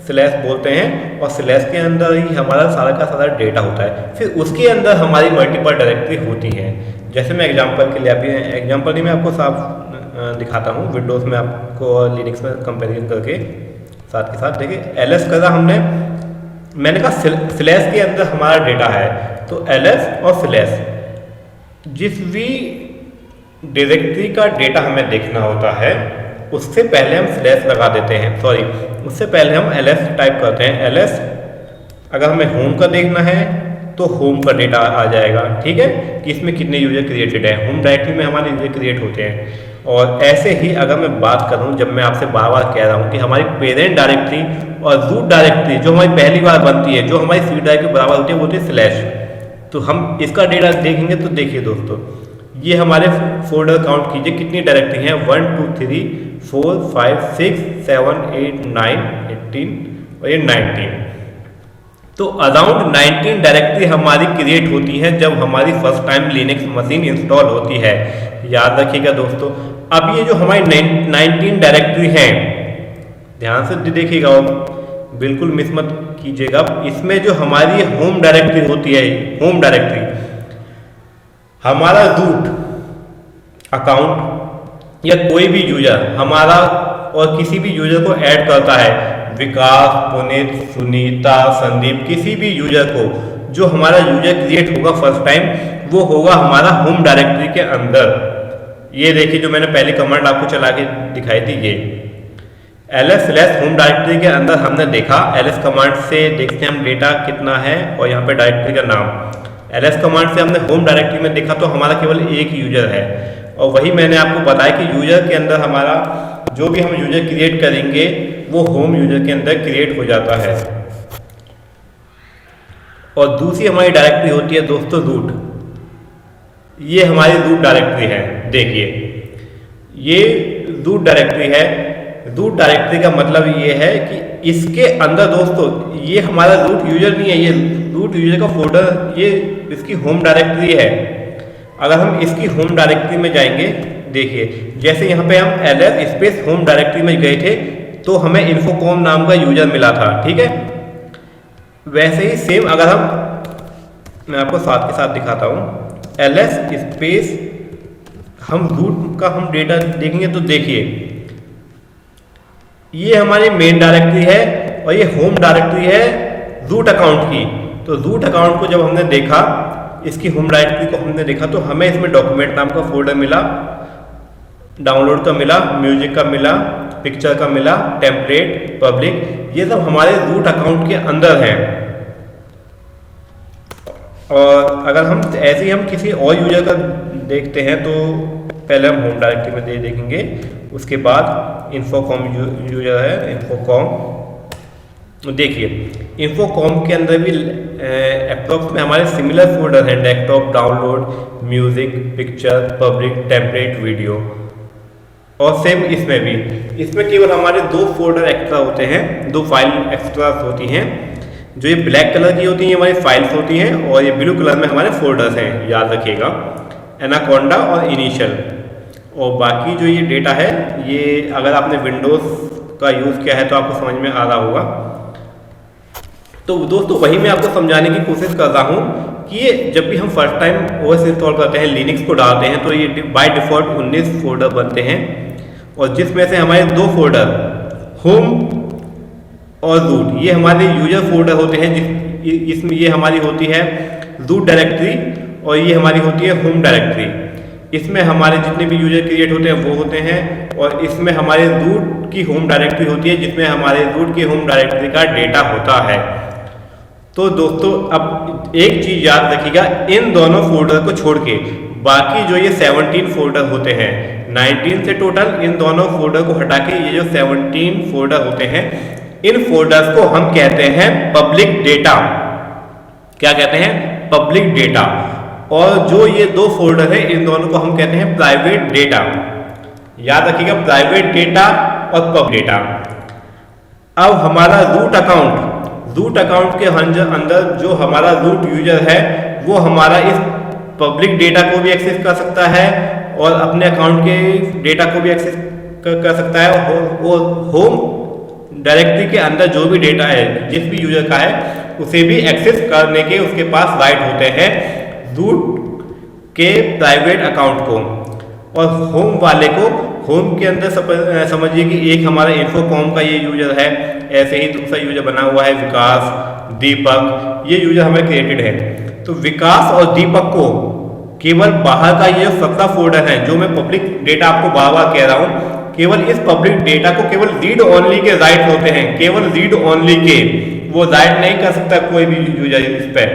S1: स्लैश बोलते हैं, और स्लैश के अंदर ही हमारा सारा का सारा डेटा होता है। फिर उसके अंदर हमारी मल्टीपल डायरेक्टरी होती हैं। जैसे मैं एग्जांपल के लिए अभी मैं आपको साफ दिखाता हूँ, विंडोज़ में आपको लिनक्स में कंपेरिजन करके साथ के साथ देखिए ls करा हमने, मैंने कहा स्लैश के अंदर हमारा डेटा है, तो ls और स्लैश जिस भी डायरेक्टरी का डेटा हमें देखना होता है उससे पहले हम स्लैश लगा देते हैं, उससे पहले हम ls टाइप करते हैं। ls अगर हमें होम का देखना है तो होम का डेटा आ जाएगा, ठीक है, कि इसमें कितने यूजर क्रिएटेड हैं, होम डायरेक्टरी में हमारे यूजर क्रिएट होते हैं। और ऐसे ही अगर मैं बात करूं, जब मैं आपसे बार बार कह रहा हूं कि हमारी पेरेंट डायरेक्टरी और रूट डायरेक्टरी जो हमारी पहली बार बनती है, जो हमारी C ड्राइव के बराबर होती है, वो होती है स्लैश। तो हम इसका डेटा देखेंगे तो देखिए दोस्तों, ये हमारे फोल्डर काउंट कीजिए कितनी डायरेक्टरी हैं, 1 2 3 4 5 6 7 8 9 18 और ये 19। तो अराउंड 19 डायरेक्टरी हमारी क्रिएट होती है जब हमारी first time Linux machine install होती है। याद रखिएगा दोस्तों। अब ये जो हमारी 19 डायरेक्टरी हैं, ध्यान से देखिएगा और बिल्कुल मिस मत कीजिएगा, इसमें जो हमारी होम डायरेक्टरी होती है, होम डायरेक्टरी हमारा रूट अकाउंट या कोई भी यूजर हमारा और किसी भी यूजर को ऐड करता है, विकास, पुनीत, सुनीता, संदीप, किसी भी यूजर को जो हमारा यूजर क्रिएट होगा फर्स्ट टाइम, वो होगा हमारा होम डायरेक्टरी के अंदर। ये देखिए जो मैंने पहले कमांड आपको चला के दिखाई थी, ये ls स्लैश होम डायरेक्टरी के अंदर हमने देखा। ls कमांड से देखते हैं हम डेटा कितना है, और यहाँ पे डायरेक्टरी का नाम। ls कमांड से हमने होम डायरेक्टरी में देखा तो हमारा केवल एक यूजर है, और वही मैंने आपको बताया कि यूजर के अंदर हमारा जो भी हम यूजर क्रिएट करेंगे वो होम यूजर के अंदर क्रिएट हो जाता है। और दूसरी हमारी डायरेक्टरी होती है दोस्तों रूट। ये हमारी रूट डायरेक्टरी है, देखिए ये रूट डायरेक्टरी है। रूट डायरेक्टरी का मतलब ये है कि इसके अंदर दोस्तों ये हमारा रूट यूजर नहीं है, ये रूट यूजर का फोल्डर, ये इसकी होम डायरेक्टरी है। अगर हम इसकी होम डायरेक्टरी में जाएंगे, देखिए जैसे यहाँ पे हम ls स्पेस होम डायरेक्टरी में गए थे तो हमें इन्फोकॉम नाम का यूजर मिला था, ठीक है। वैसे ही सेम अगर मैं आपको साथ के साथ दिखाता हूँ, ls स्पेस हम रूट का हम डेटा देखेंगे तो देखिए ये हमारी मेन डायरेक्टरी है और ये होम डायरेक्टरी है रूट अकाउंट की। तो रूट अकाउंट को जब हमने देखा, इसकी होम डायरेक्टरी को हमने देखा, तो हमें इसमें डॉक्यूमेंट नाम का फोल्डर मिला, डाउनलोड का मिला, म्यूजिक का मिला, पिक्चर का मिला, टेम्पलेट, पब्लिक, ये सब हमारे रूट अकाउंट के अंदर हैं। और अगर हम ऐसे ही हम किसी और यूजर का देखते हैं तो पहले हम होम डायरेक्टरी में देखेंगे, उसके बाद इन्फोकॉम यूजर है, इन्फोकॉम। देखिए इन्फोकॉम के अंदर भी एप्रोक्स में हमारे सिमिलर फोल्डर हैं, desktop, download, music, picture, public, template, video. और सेम इसमें भी, इसमें केवल हमारे 2 फोल्डर एक्स्ट्रा होते हैं, 2 फाइल एक्स्ट्रा होती हैं। जो ये ब्लैक कलर की होती हैं हमारी फाइल्स होती हैं, और ये ब्लू कलर में हमारे फोल्डर्स हैं, याद रखिएगा, एनाकोंडा और इनिशियल। और बाकी जो ये डेटा है, ये अगर आपने विंडोज़ का यूज़ किया है तो आपको समझ में आ रहा होगा। तो दोस्तों वही मैं आपको समझाने की कोशिश कर रहा हूँ कि ये जब भी हम फर्स्ट टाइम ओएस इंस्टॉल करते हैं, लिनक्स को डालते हैं, तो ये बाय डिफ़ॉल्ट 19 फोल्डर बनते हैं, और जिसमें से हमारे 2 फोल्डर होम और रूट ये हमारे यूजर फोल्डर होते हैं। इसमें ये हमारी होती है रूट डायरेक्टरी और ये हमारी होती है होम डायरेक्टरी। इसमें हमारे जितने भी यूजर क्रिएट होते हैं वो होते हैं, और इसमें हमारे रूट की होम डायरेक्टरी होती है जिसमें हमारे रूट की होम डायरेक्टरी का डेटा होता है। तो दोस्तों अब एक चीज़ याद रखिएगा, इन दोनों फोल्डर को छोड़ के बाकी जो ये 17 फोल्डर होते हैं, 19 से टोटल, इन दोनों फोल्डर को हटा के ये जो 17 फोल्डर होते हैं, इन फोल्डर्स को हम कहते हैं पब्लिक डेटा। क्या कहते हैं? Public data. और जो ये 2 फोल्डर है, इन दोनों को हम कहते हैं प्राइवेट डेटा। याद रखिएगा, प्राइवेट डेटा और पब्लिक डेटा। अब हमारा रूट अकाउंट के अंदर जो हमारा रूट यूजर है वो हमारा इस पब्लिक डेटा को भी एक्सेस कर सकता है और अपने अकाउंट के डेटा को भी एक्सेस कर सकता है, और होम डायरेक्टरी के अंदर जो भी डेटा है जिस भी यूजर का है उसे भी एक्सेस करने के उसके पास राइट होते हैं रूट के प्राइवेट अकाउंट को। और होम वाले को, होम के अंदर समझिए कि एक हमारा इन्फोकॉम का ये यूजर है, ऐसे ही दूसरा यूजर बना हुआ है विकास, दीपक, ये यूजर हमें क्रिएटेड है। तो विकास और दीपक को केवल बाहर का ये 17 फोल्डर हैं जो मैं पब्लिक डेटा आपको बार बार कह रहा हूँ, केवल इस पब्लिक डेटा को केवल रीड ओनली के राइट होते हैं, केवल रीड ओनली के, वो राइट नहीं कर सकता कोई भी यूजर इस पर,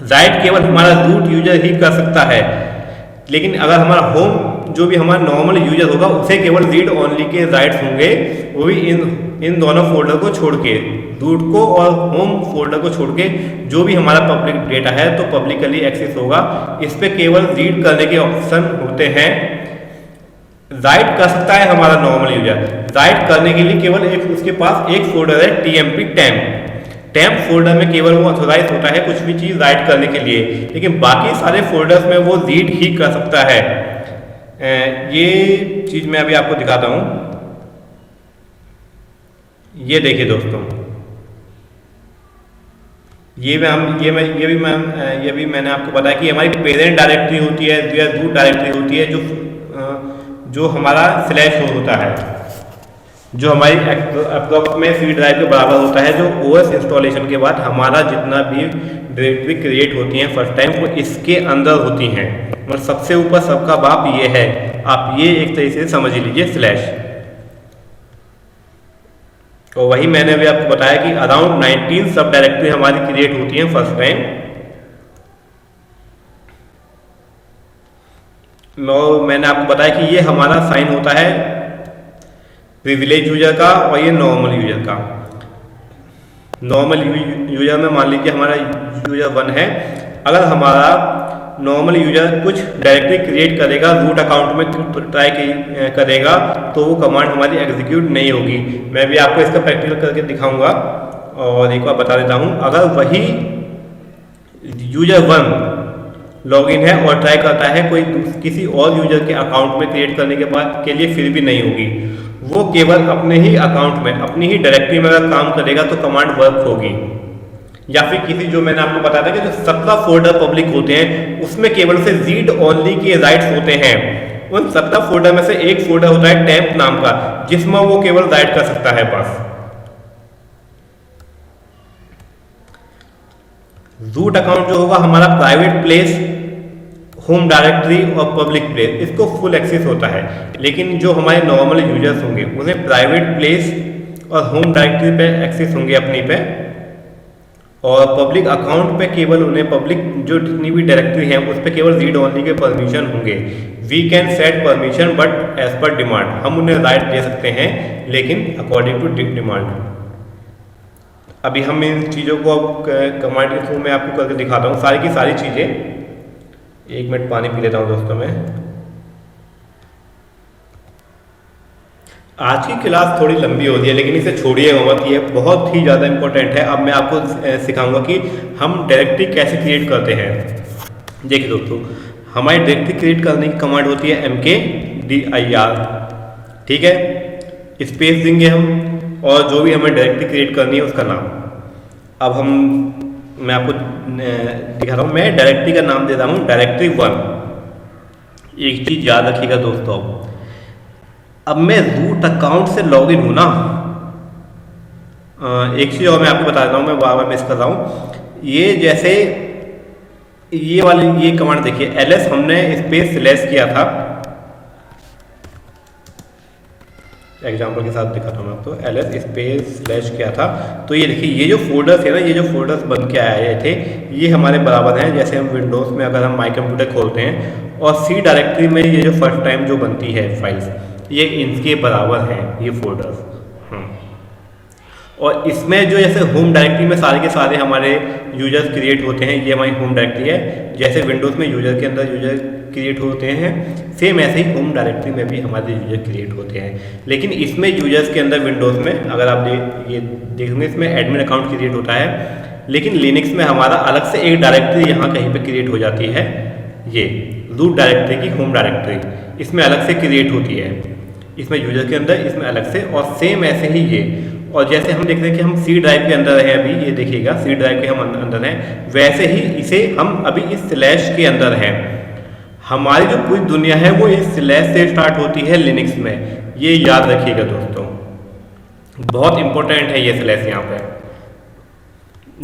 S1: राइट केवल हमारा रूट यूजर ही कर सकता है। लेकिन अगर हमारा होम जो भी हमारा नॉर्मल यूजर होगा उसे केवल रीड ओनली के राइट्स होंगे, वो भी इन दोनों फोल्डर को छोड़ के, रूट को और होम फोल्डर को छोड़ के जो भी हमारा पब्लिक डेटा है तो पब्लिकली एक्सेस होगा। इस पे केवल रीड करने के ऑप्शन होते हैं। राइट कर सकता है हमारा नॉर्मल यूजर, राइट करने के लिए केवल उसके पास एक फोल्डर है TMP टेम्प फोल्डर में केवल वो ऑथोराइज होता है कुछ भी चीज़ राइट करने के लिए, लेकिन बाकी सारे फोल्डर्स में वो रीड ही कर सकता है। ये चीज़ मैं अभी आपको दिखाता हूँ। ये देखिए दोस्तों, ये भी मैंने आपको बताया कि हमारी पेरेंट डायरेक्टरी होती है या रूट डायरेक्टरी होती है जो हमारा स्लैश होता है, जो हमारी अप्रॉक्स में C ड्राइव के बराबर होता है, जो OS इंस्टॉलेशन के बाद हमारा जितना भी डायरेक्टरी क्रिएट होती हैं फर्स्ट टाइम वो इसके अंदर होती हैं, मतलब सबसे ऊपर सबका बाप ये है। आप ये एक तरीके से समझ लीजिए स्लैश। और वही मैंने भी आपको बताया कि अराउंड 19 सब डायरेक्टरी हमारी क्रिएट होती हैं फर्स्ट टाइम। और मैंने आपको बताया कि ये हमारा साइन होता है प्रिविलेज यूजर का और ये नॉर्मल यूजर का। नॉर्मल यूजर में मान लीजिए हमारा यूजर 1 है, अगर हमारा नॉर्मल यूजर कुछ डायरेक्टरी क्रिएट करेगा, रूट अकाउंट में ट्राई करेगा, तो वो कमांड हमारी एग्जीक्यूट नहीं होगी। मैं भी आपको इसका प्रैक्टिकल करके दिखाऊंगा और एक बार बता देता हूँ। अगर वही यूजर 1 लॉगिन है और ट्राई करता है कोई किसी और यूजर के अकाउंट में क्रिएट करने के लिए, फिर भी नहीं होगी, वो केवल अपने ही अकाउंट में अपनी ही डायरेक्टरी में अगर काम करेगा तो कमांड वर्क होगी। या फिर किसी, जो मैंने आपको बताया था कि जो 17 फोल्डर पब्लिक होते हैं उसमें केवल से रीड ओनली के राइट्स होते हैं। उन 17 फोल्डर में से एक फोल्डर होता है टेम्प नाम का, जिसमें वो केवल राइट कर सकता है बस। रूट अकाउंट जो होगा हमारा प्राइवेट प्लेस, होम डायरेक्टरी और पब्लिक प्लेस, इसको फुल एक्सेस होता है। लेकिन जो हमारे नॉर्मल यूजर्स होंगे उन्हें प्राइवेट प्लेस और होम डायरेक्टरी पे एक्सेस होंगे अपनी पे, और पब्लिक अकाउंट पे केवल उन्हें पब्लिक जो जितनी भी डायरेक्टरी है उस पर केवल रीड ओनली के परमिशन होंगे। We can set permission but as per demand, हम उन्हें राइट दे सकते हैं लेकिन अकॉर्डिंग टू डिमांड। अभी हम इन चीज़ों को कमांड के थ्रू मैं आपको करके दिखाता हूँ सारी की सारी चीज़ें। 1 मिनट पानी पी लेता हूँ दोस्तों मैं। आज की क्लास थोड़ी लंबी हो रही है लेकिन इसे छोड़िएगा मत, ये बहुत ही ज़्यादा इंपॉर्टेंट है। अब मैं आपको सिखाऊंगा कि हम डायरेक्टरी कैसे क्रिएट करते हैं। देखिए दोस्तों, हमारी डायरेक्टरी क्रिएट करने की कमांड होती है MK MKDIR, ठीक है, स्पेस देंगे हम और जो भी हमें डायरेक्टरी क्रिएट करनी है उसका नाम। अब मैं आपको दिखा रहा हूँ, मैं डायरेक्टरी का नाम दे रहा हूँ डायरेक्टरी 1। एक चीज़ याद रखिएगा दोस्तों, अब मैं रूट अकाउंट से लॉगिन हूँ ना, एक चीज़ और मैं आपको बता देता हूँ, मैं बार बार मिस कर रहा हूँ। ये जैसे ये कमांड देखिए, ls हमने स्पेस स्लैश किया था, एग्जाम्पल के साथ दिखाता हूँ मैं आपको, ls स्पेस स्लैश किया था। तो ये देखिए, ये जो फोल्डर्स है ना, ये जो फोल्डर्स बन के आए थे, ये हमारे बराबर हैं जैसे हम विंडोज़ में अगर हम माई कंप्यूटर खोलते हैं और सी डायरेक्टरी में ये जो फर्स्ट टाइम जो बनती है फाइल्स, ये इनके बराबर हैं ये फोल्डर्स। और इसमें जो जैसे होम डायरेक्टरी में सारे के सारे हमारे यूजर्स क्रिएट होते हैं, ये हमारी होम डायरेक्टरी है। जैसे विंडोज़ में यूजर के अंदर यूजर क्रिएट होते हैं, सेम ऐसे ही होम डायरेक्टरी में भी हमारे यूजर क्रिएट होते हैं। लेकिन इसमें यूजर्स के अंदर विंडोज़ में अगर आप ये देखेंगे, इसमें एडमिन अकाउंट क्रिएट होता है, लेकिन लिनक्स में हमारा अलग से एक डायरेक्टरी यहाँ कहीं पर क्रिएट हो जाती है, ये रूट डायरेक्टरी की होम डायरेक्टरी इसमें अलग से क्रिएट होती है, इसमें यूजर के अंदर, इसमें अलग से। और सेम ऐसे ही ये, और जैसे हम देखते हैं कि हम सी ड्राइव के अंदर हैं अभी, ये देखिएगा सी ड्राइव के हम अंदर हैं, वैसे ही इसे हम अभी इस स्लैश के अंदर हैं। हमारी जो पूरी दुनिया है वो इस स्लैश से स्टार्ट होती है लिनक्स में, ये याद रखिएगा दोस्तों, बहुत इंपॉर्टेंट है ये स्लैश यहाँ पे।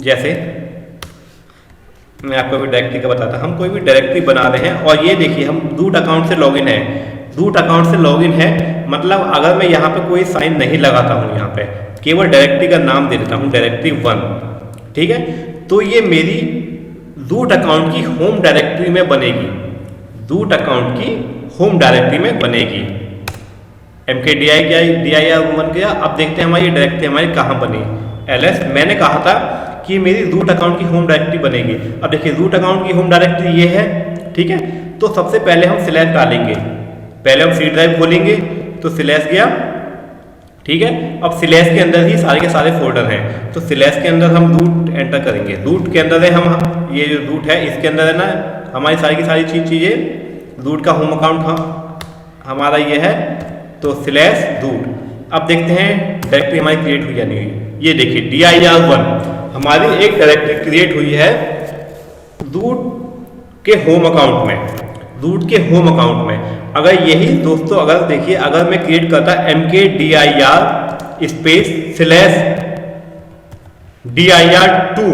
S1: जैसे मैं आपको अभी डायरेक्टरी का बताता, हम कोई भी डायरेक्टरी बना रहे हैं और ये देखिए हम रूट अकाउंट से लॉगिन है, रूट अकाउंट से लॉगिन है, मतलब अगर मैं यहाँ पे कोई साइन नहीं लगाता हूँ, यहाँ पे केवल डायरेक्टरी का नाम दे देता हूँ डायरेक्टरी 1, ठीक है, तो ये मेरी रूट अकाउंट की होम डायरेक्टरी में बनेगी, रूट अकाउंट की होम डायरेक्टरी में बनेगी। MKDIR बन गया। अब देखते हैं हमारी डायरेक्टरी हमारी कहाँ बनी, ls। मैंने कहा था कि मेरी रूट अकाउंट की होम डायरेक्टरी बनेगी। अब देखिए रूट अकाउंट की होम डायरेक्टरी ये है, ठीक है, तो सबसे पहले हम स्लैश डालेंगे, पहले हम सी ड्राइव खोलेंगे तो स्लैश गया, ठीक है। अब स्लैश के अंदर ही सारे के सारे फोल्डर हैं, तो स्लैश के अंदर हम रूट एंटर करेंगे, रूट के अंदर है हम, ये जो रूट है इसके अंदर है ना हमारी सारी की सारी चीज़ें, रूट का होम अकाउंट हमारा ये है, तो स्लैश रूट। अब देखते हैं डायरेक्टरी हमारी क्रिएट हुई या नहीं हुई। ये देखिए dir1 हमारी एक डायरेक्टरी क्रिएट हुई है रूट के होम अकाउंट में, रूट के होम अकाउंट में। अगर यही दोस्तों, अगर देखिए अगर मैं क्रिएट करता MKDIR स्पेस स्लैश dir2,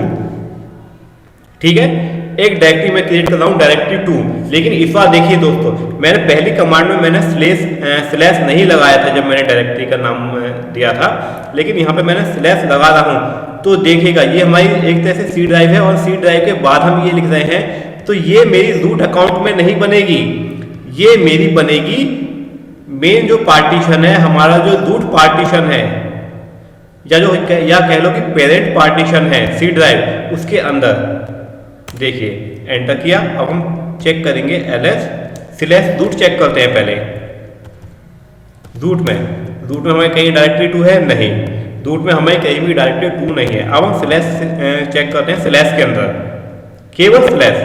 S1: ठीक है, एक डायरेक्टरी में क्रिएट कर रहा हूँ डायरेक्टरी 2। लेकिन इस बार देखिए दोस्तों, मैंने पहली कमांड में मैंने स्लैश नहीं लगाया था जब मैंने डायरेक्टरी का नाम दिया था, लेकिन यहाँ पे मैंने स्लैश लगा रहा हूँ, तो देखिएगा ये हमारी एक तरह से सी ड्राइव है, और सी ड्राइव के बाद हम ये लिख रहे हैं, तो ये मेरी रूट अकाउंट में नहीं बनेगी, ये मेरी बनेगी मेन जो पार्टीशन है हमारा, जो रूट पार्टीशन है, या कह लो कि पेरेंट पार्टीशन है सी ड्राइव, उसके अंदर। देखिए एंटर किया। अब हम चेक करेंगे ls स्लैश रूट चेक करते हैं पहले, रूट में हमें कहीं डायरेक्टरी 2 है नहीं, रूट में हमें कहीं भी डायरेक्टरी 2 नहीं है। अब हम स्लैश चेक करते हैं स्लैश के अंदर, केवल स्लैश,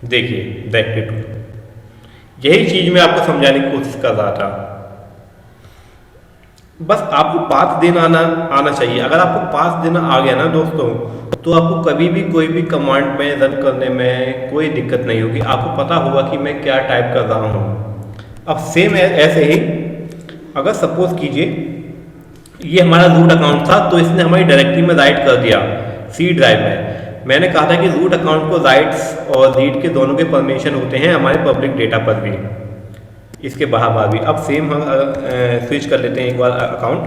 S1: देखिए डायरेक्टरी 2। यही चीज मैं आपको समझाने की कोशिश कर रहा था, बस आपको पाथ देना आना चाहिए। अगर आपको पाथ देना आ गया ना दोस्तों, तो आपको कभी भी कोई भी कमांड में रन करने में कोई दिक्कत नहीं होगी, आपको पता होगा कि मैं क्या टाइप कर रहा हूँ। अब सेम ऐसे ही अगर सपोज कीजिए ये हमारा रूट अकाउंट था, तो इसने हमारी डायरेक्टरी में राइट कर दिया सी ड्राइव में। मैंने कहा था कि रूट अकाउंट को राइट्स और रीड के दोनों के परमिशन होते हैं हमारे पब्लिक डेटा पर भी, इसके बाहर भी। अब सेम हम स्विच कर लेते हैं एक बार अकाउंट,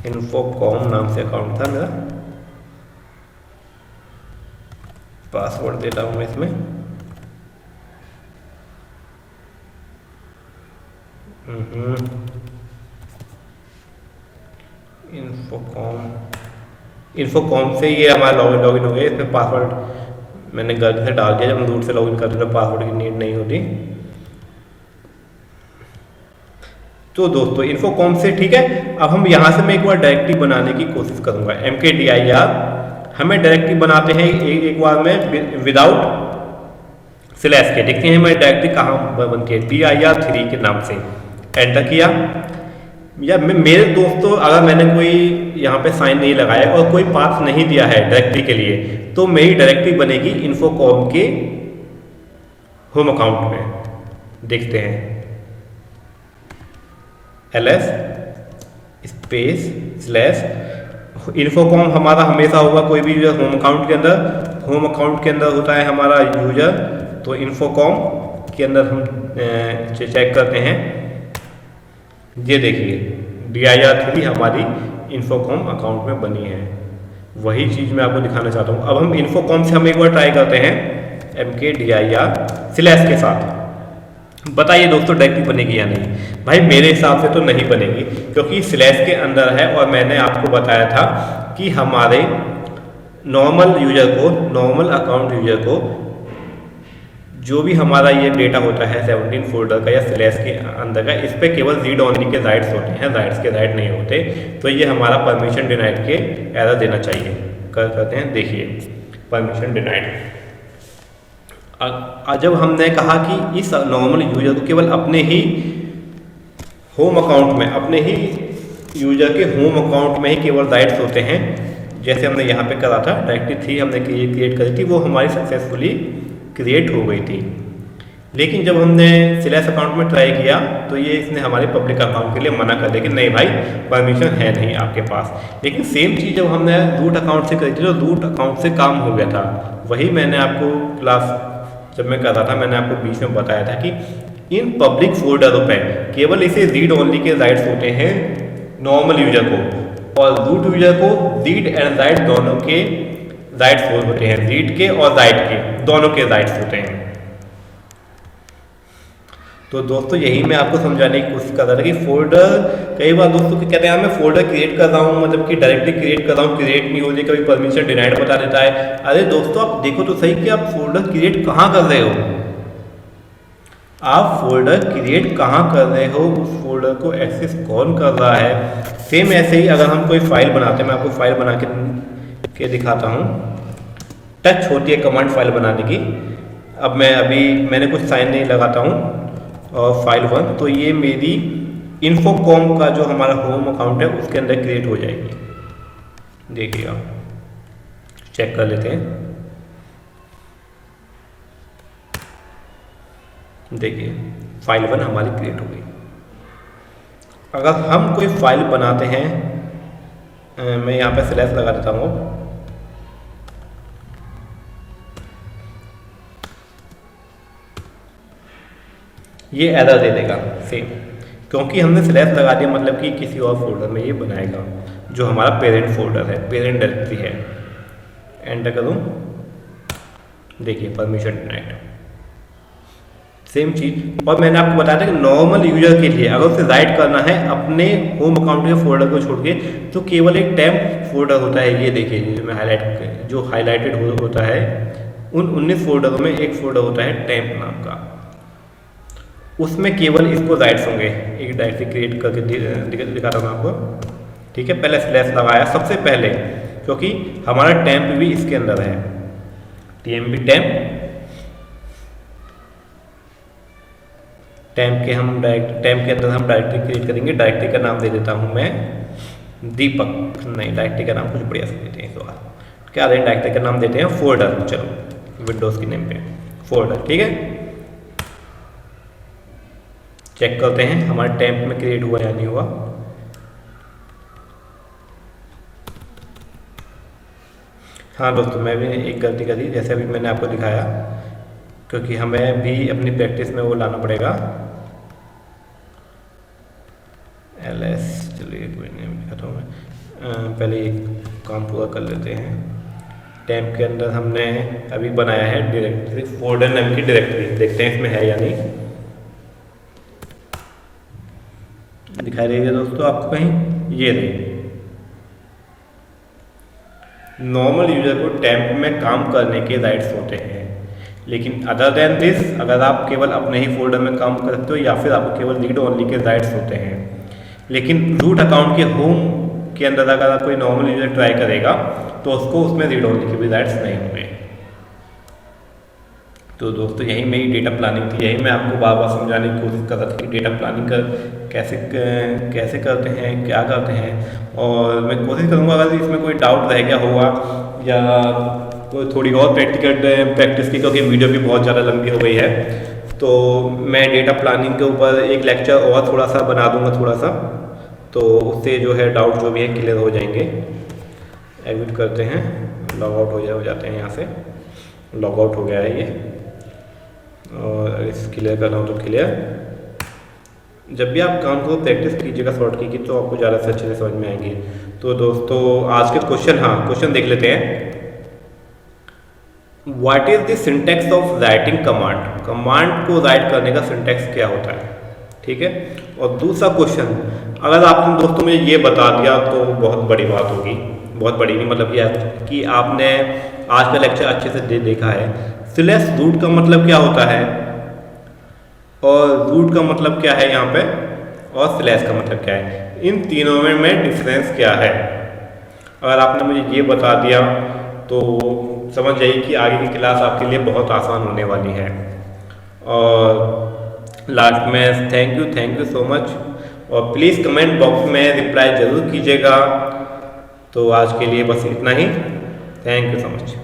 S1: इन्फोकॉम नाम से अकाउंट था मेरा, पासवर्ड देता हूँ मैं इसमें, इन्फोकॉम से ये हमारा लॉगिन हो गया। इसमें पासवर्ड मैंने गलती से डाल दिया, जब हम रूट से लॉगिन करते तो पासवर्ड की नीड नहीं होती। तो दोस्तों इन्फोकॉम से, ठीक है। अब हम यहाँ से मैं एक बार डायरेक्टरी बनाने की कोशिश करूँगा, MKDIR हमें डायरेक्टरी बनाते हैं एक बार में विदाउट स्लैश के देखते हैं हमारी डायरेक्टरी कहाँ बनती है, dir3 के नाम से एंटर किया। या मेरे दोस्तों अगर मैंने कोई यहाँ पे साइन नहीं लगाया और कोई पाथ नहीं दिया है डायरेक्टरी के लिए, तो मेरी डायरेक्टरी बनेगी इन्फोकॉम के होम अकाउंट में। देखते हैं ls स्पेस स्लैश इन्फोकॉम हमारा हमेशा होगा कोई भी यूजर होम अकाउंट के अंदर, होम अकाउंट के अंदर होता है हमारा यूजर, तो इन्फोकॉम के अंदर हम चेक करते हैं। ये देखिए dir3 हमारी इन्फोकॉम अकाउंट में बनी है, वही चीज़ मैं आपको दिखाना चाहता हूँ। अब हम इन्फोकॉम से हम एक बार ट्राई करते हैं mkdir स्लैश के साथ। बताइए दोस्तों डायरेक्टरी बनेगी या नहीं। भाई मेरे हिसाब से तो नहीं बनेगी, क्योंकि स्लैश के अंदर है और मैंने आपको बताया था कि हमारे नॉर्मल यूजर को, नॉर्मल अकाउंट यूजर को जो भी हमारा ये डेटा होता है 17 फोल्डर का या स्लैश के अंदर का, इस पर केवल रीड ओनली के राइट्स होते हैं, राइट्स के राइट नहीं होते। तो ये हमारा परमिशन डिनाइड के एरर देना चाहिए। करते हैं, देखिए परमिशन डिनाइड। जब हमने कहा कि इस नॉर्मल यूजर को केवल अपने ही होम अकाउंट में, अपने ही यूजर के होम अकाउंट में ही केवल राइट्स होते हैं, जैसे हमने यहाँ पे करा था डायरेक्टरी 3 हमने क्रिएट करी थी, वो हमारी सक्सेसफुली क्रिएट हो गई थी। लेकिन जब हमने स्लैश अकाउंट में ट्राई किया तो ये इसने हमारे पब्लिक अकाउंट के लिए मना कर दिया कि नहीं भाई परमिशन है नहीं आपके पास। लेकिन सेम चीज़ जब हमने रूट अकाउंट से करी थी तो रूट अकाउंट से काम हो गया था। वही मैंने आपको क्लास जब मैं कर रहा था मैंने आपको बीच में बताया था कि इन पब्लिक फोल्डरों पे केवल इसे रीड ओनली के राइट्स होते हैं नॉर्मल यूजर को, और रूट यूजर को रीड एंड राइट दोनों के राइट्स होते हैं, रीड के और राइट के दोनों के राइट्स होते हैं। तो दोस्तों यही मैं आपको समझाने की कोशिश कर रहा था कि फोल्डर, कई बार दोस्तों कहते हैं मैं फोल्डर क्रिएट कर रहा हूँ, मतलब कि डायरेक्टली क्रिएट कर रहा हूँ, क्रिएट नहीं हो रही, कभी परमिशन डिनाइड बता देता है। अरे दोस्तों आप देखो तो सही कि आप फोल्डर क्रिएट कहाँ कर रहे हो, आप फोल्डर क्रिएट कहाँ कर रहे हो, उस फोल्डर को एक्सेस कौन कर रहा है। सेम ऐसे ही अगर हम कोई फाइल बनाते हैं, मैं आपको फाइल बना के दिखाता हूँ। टच होती है कमांड फाइल बनाने की। अब मैंने कुछ साइन नहीं लगाता हूँ और फाइल 1, तो ये मेरी इन्फोकॉम का जो हमारा होम अकाउंट है उसके अंदर क्रिएट हो जाएगी। देखिए आप चेक कर लेते हैं, देखिए फाइल 1 हमारी क्रिएट हो गई। अगर हम कोई फाइल बनाते हैं, मैं यहाँ पे स्लैश लगा देता हूँ, ये एरर दे देगा सेम, क्योंकि हमने स्लैश लगा दिया, मतलब कि किसी और फोल्डर में ये बनाएगा जो हमारा पेरेंट फोल्डर है, पेरेंट डायरेक्टरी है। एंटर करूँ, देखिए परमिशन डिनाइड, सेम चीज़। और मैंने आपको बताया था कि नॉर्मल यूजर के लिए अगर उसे राइट करना है अपने होम अकाउंट के फोल्डर को छोड़ के, तो केवल एक टेम्प फोल्डर होता है। ये देखिए जो हाईलाइटेड होता है, उन 19 फोल्डरों में एक फोल्डर होता है टेम्प नाम का, उसमें केवल इसको राइट्स होंगे। एक डायरेक्टरी क्रिएट करके दिखाता हूँ आपको, ठीक है। पहले स्लैश लगाया सबसे पहले, क्योंकि हमारा टेम्प भी इसके अंदर है, टीएमपी टेम्प के अंदर हम डायरेक्टरी क्रिएट करेंगे। डायरेक्टरी का नाम दे देता हूँ मैं दीपक, नहीं डायरेक्टरी का नाम कुछ बढ़िया से देते हैं इस बार, क्या दें, डायरेक्टरी का नाम देते हैं फोल्डर, चलो विंडोज़ की नेम पे फोल्डर, ठीक है। चेक करते हैं हमारे टेम्प में क्रिएट हुआ या नहीं हुआ। हाँ दोस्तों, मैं भी एक गलती करी, जैसे अभी मैंने आपको दिखाया, क्योंकि हमें भी अपनी प्रैक्टिस में वो लाना पड़ेगा। ls, चलिए कोई नहीं दिखाता हूँ मैं, पहले एक काम पूरा कर लेते हैं। टेम्प के अंदर हमने अभी बनाया है डायरेक्टरी, फोल्डर नाम की डायरेक्टरी, देखते हैं इसमें है या नहीं। दिखाई देगी दोस्तों आपको कहीं, ये रही। नॉर्मल यूजर को टेम्प में काम करने के राइट्स होते हैं, लेकिन अदर देन दिस अगर आप केवल अपने ही फोल्डर में काम कर सकते हो या फिर आपको केवल रीड ओनली के राइट्स होते हैं। लेकिन रूट अकाउंट के होम के अंदर अगर कोई नॉर्मल यूजर ट्राई करेगा तो उसको उसमें रीड ओनली के भी राइट्स नहीं होंगे। तो दोस्तों यही मेरी डेटा प्लानिंग थी, यही मैं आपको बार बार समझाने की कोशिश कर रहा था कि डेटा प्लानिंग कैसे करते हैं, क्या करते हैं। और मैं कोशिश करूँगा अगर इसमें कोई डाउट रह गया होगा या कोई थोड़ी और प्रैक्टिस की, क्योंकि वीडियो भी बहुत ज़्यादा लंबी हो गई है, तो मैं डेटा प्लानिंग के ऊपर एक लेक्चर और थोड़ा सा बना दूँगा थोड़ा सा, तो उससे जो है डाउट जो भी है क्लियर हो जाएंगे। एग्जिट करते हैं, लॉग आउट हो जाते हैं, यहाँ से लॉग आउट हो गया है ये। और इस क्लियर कर रहा हूँ तो क्लियर। जब भी आप काम को प्रैक्टिस कीजिएगा शॉर्ट की तो आपको ज़्यादा से अच्छे से समझ में आएंगे। तो दोस्तों आज के क्वेश्चन देख लेते हैं। What is the syntax of writing command? Command को राइट करने का सिंटैक्स क्या होता है, ठीक है। और दूसरा क्वेश्चन, अगर आपने दोस्तों मुझे ये बता दिया तो बहुत बड़ी बात होगी, बहुत बड़ी नहीं, मतलब यह कि आपने आज का लेक्चर अच्छे से देखा है। स्लैश रूट का मतलब क्या होता है और रूट का मतलब क्या है यहाँ पे, और स्लैश का मतलब क्या है, इन तीनों में डिफरेंस क्या है। अगर आपने मुझे ये बता दिया तो समझ जाइए कि आगे की क्लास आपके लिए बहुत आसान होने वाली है। और लास्ट में थैंक यू सो मच, और प्लीज़ कमेंट बॉक्स में रिप्लाई ज़रूर कीजिएगा। तो आज के लिए बस इतना ही। Thank you so much.